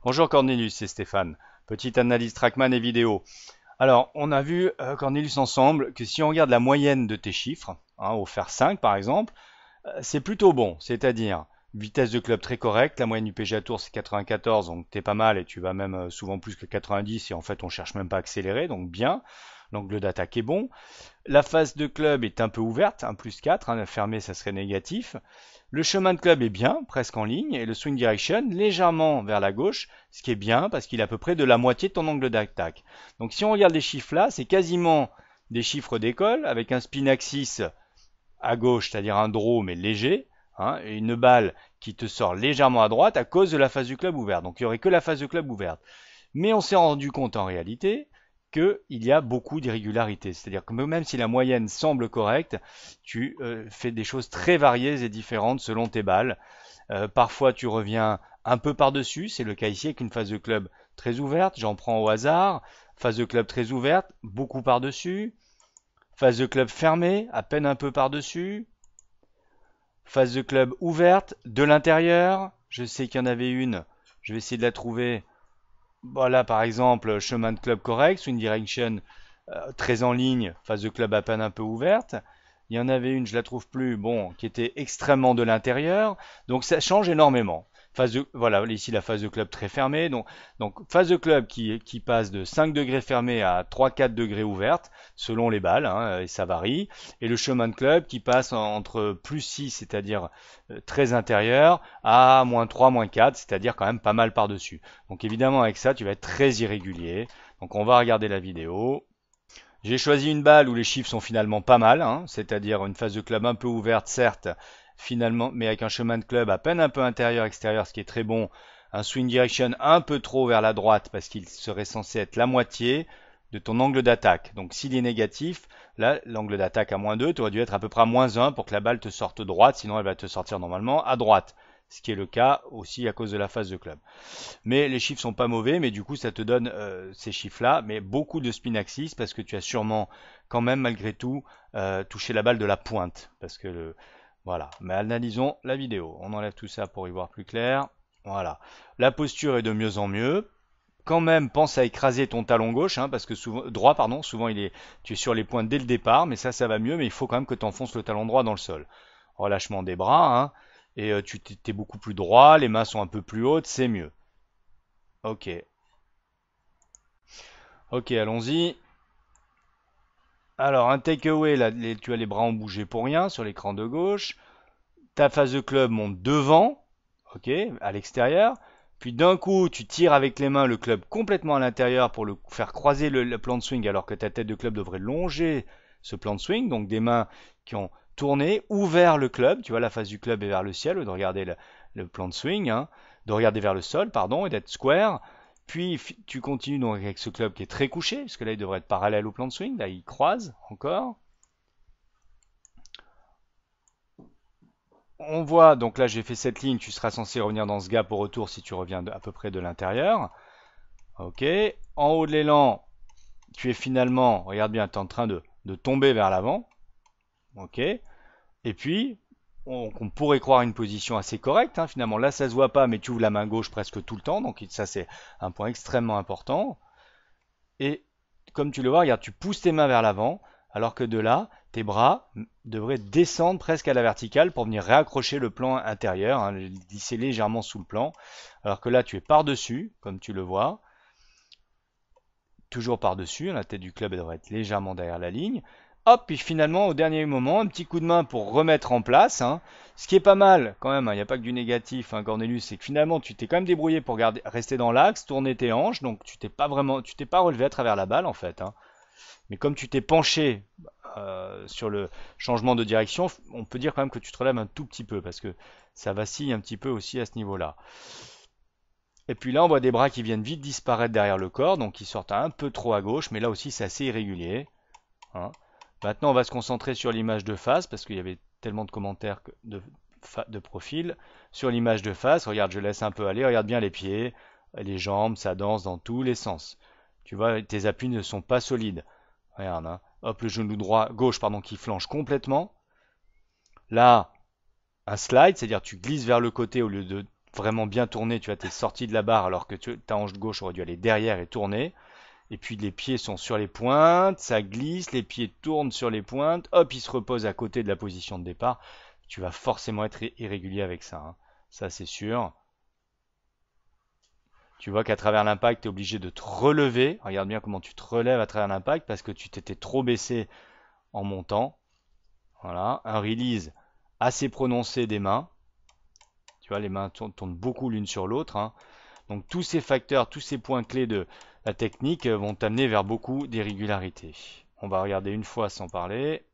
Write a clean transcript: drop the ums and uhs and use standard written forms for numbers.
Bonjour Cornelius, c'est Stéphane. Petite analyse Trackman et vidéo. Alors, on a vu, Cornelius, ensemble, que si on regarde la moyenne de tes chiffres, au fer 5 par exemple, c'est plutôt bon. C'est-à-dire, vitesse de club très correcte, la moyenne du PGA Tour c'est 94, donc t'es pas mal et tu vas même souvent plus que 90 et en fait on cherche même pas à accélérer, donc bien. L'angle d'attaque est bon. La phase de club est un peu ouverte, un plus 4, fermé ça serait négatif. Le chemin de club est bien, presque en ligne, et le swing direction légèrement vers la gauche, ce qui est bien parce qu'il est à peu près de la moitié de ton angle d'attaque. Donc si on regarde les chiffres là, c'est quasiment des chiffres d'école avec un spin axis à gauche, c'est-à-dire un draw mais léger, et une balle qui te sort légèrement à droite à cause de la phase du club ouverte. Donc il n'y aurait que la phase de club ouverte. Mais on s'est rendu compte en réalité qu'il y a beaucoup d'irrégularités. C'est-à-dire que même si la moyenne semble correcte, tu fais des choses très variées et différentes selon tes balles. Parfois tu reviens un peu par-dessus, c'est le cas ici avec une phase de club très ouverte, j'en prends au hasard. Phase de club très ouverte, beaucoup par-dessus. Phase de club fermée, à peine un peu par-dessus. Phase de club ouverte, de l'intérieur. Je sais qu'il y en avait une, je vais essayer de la trouver. Voilà, par exemple, chemin de club correct, swing direction très en ligne, phase de club à peine un peu ouverte. Il y en avait une, je la trouve plus, bon, qui était extrêmement de l'intérieur. Donc ça change énormément. Voilà, ici la phase de club très fermée. Donc phase de club qui passe de 5 degrés fermés à 3-4 degrés ouverte, selon les balles, et ça varie. Et le chemin de club qui passe entre plus 6, c'est-à-dire très intérieur, à moins 3, moins 4, c'est-à-dire quand même pas mal par-dessus. Donc évidemment avec ça, tu vas être très irrégulier. Donc on va regarder la vidéo. J'ai choisi une balle où les chiffres sont finalement pas mal, c'est-à-dire une phase de club un peu ouverte, certes, finalement, mais avec un chemin de club à peine un peu intérieur-extérieur, ce qui est très bon. Un swing direction un peu trop vers la droite parce qu'il serait censé être la moitié de ton angle d'attaque. Donc s'il est négatif, là, l'angle d'attaque à moins 2, tu aurais dû être à peu près à moins 1 pour que la balle te sorte droite, sinon elle va te sortir normalement à droite. Ce qui est le cas aussi à cause de la phase de club. Mais les chiffres sont pas mauvais, mais du coup ça te donne ces chiffres-là, mais beaucoup de spin axis parce que tu as sûrement quand même malgré tout touché la balle de la pointe. Parce que voilà. Mais analysons la vidéo. On enlève tout ça pour y voir plus clair. Voilà. La posture est de mieux en mieux. Quand même, pense à écraser ton talon gauche, parce que souvent, droit, pardon, souvent tu es sur les pointes dès le départ, mais ça va mieux, mais il faut quand même que tu enfonces le talon droit dans le sol. Relâchement des bras, et tu t'es beaucoup plus droit, les mains sont un peu plus hautes, c'est mieux. Ok, ok, allons-y. Alors, un takeaway, là, tu as les bras ont bougé pour rien sur l'écran de gauche. Ta phase de club monte devant, ok, à l'extérieur. Puis d'un coup, tu tires avec les mains le club complètement à l'intérieur pour le faire croiser le plan de swing, alors que ta tête de club devrait longer ce plan de swing. Donc des mains qui ont tourné, ouvert le club. Tu vois, la face du club est vers le ciel, de regarder le plan de swing, de regarder vers le sol, pardon, et d'être square. Puis tu continues donc avec ce club qui est très couché, parce que là il devrait être parallèle au plan de swing. Là il croise encore. On voit, donc là j'ai fait cette ligne, tu seras censé revenir dans ce gap au retour si tu reviens à peu près de l'intérieur. Ok. En haut de l'élan, tu es finalement, regarde bien, tu es en train de tomber vers l'avant. Ok. Et puis, on pourrait croire une position assez correcte, finalement. Là, ça se voit pas, mais tu ouvres la main gauche presque tout le temps. Donc ça, c'est un point extrêmement important. Et comme tu le vois, regarde, tu pousses tes mains vers l'avant, alors que de là, tes bras devraient descendre presque à la verticale pour venir réaccrocher le plan intérieur, glisser légèrement sous le plan. Alors que là, tu es par-dessus, comme tu le vois, toujours par-dessus, la tête du club devrait être légèrement derrière la ligne. Hop, puis finalement, au dernier moment, un petit coup de main pour remettre en place. Ce qui est pas mal quand même, il n'y a pas que du négatif, Cornelius, c'est que finalement, tu t'es quand même débrouillé pour rester dans l'axe, tourner tes hanches, donc tu t'es pas relevé à travers la balle en fait. Mais comme tu t'es penché sur le changement de direction, on peut dire quand même que tu te relèves un tout petit peu, parce que ça vacille un petit peu aussi à ce niveau-là. Et puis là, on voit des bras qui viennent vite disparaître derrière le corps, donc qui sortent un peu trop à gauche, mais là aussi c'est assez irrégulier. hein. Maintenant, on va se concentrer sur l'image de face, parce qu'il y avait tellement de commentaires de profil. Sur l'image de face, regarde, je laisse un peu aller, regarde bien les pieds, les jambes, ça danse dans tous les sens. Tu vois, tes appuis ne sont pas solides. Regarde, hop, le genou droit, gauche, pardon, qui flanche complètement. Là, un slide, c'est-à-dire tu glisses vers le côté au lieu de vraiment bien tourné, tu vois, t'es sorti de la barre alors que ta hanche gauche aurait dû aller derrière et tourner. Et puis les pieds sont sur les pointes, ça glisse, les pieds tournent sur les pointes, hop, ils se reposent à côté de la position de départ. Tu vas forcément être irrégulier avec ça, hein. Ça c'est sûr. Tu vois qu'à travers l'impact, tu es obligé de te relever. Regarde bien comment tu te relèves à travers l'impact parce que tu t'étais trop baissé en montant. Voilà, un release assez prononcé des mains. Tu vois, les mains tournent beaucoup l'une sur l'autre, hein. Donc tous ces facteurs, tous ces points clés de la technique vont t'amener vers beaucoup d'irrégularités. On va regarder une fois sans parler.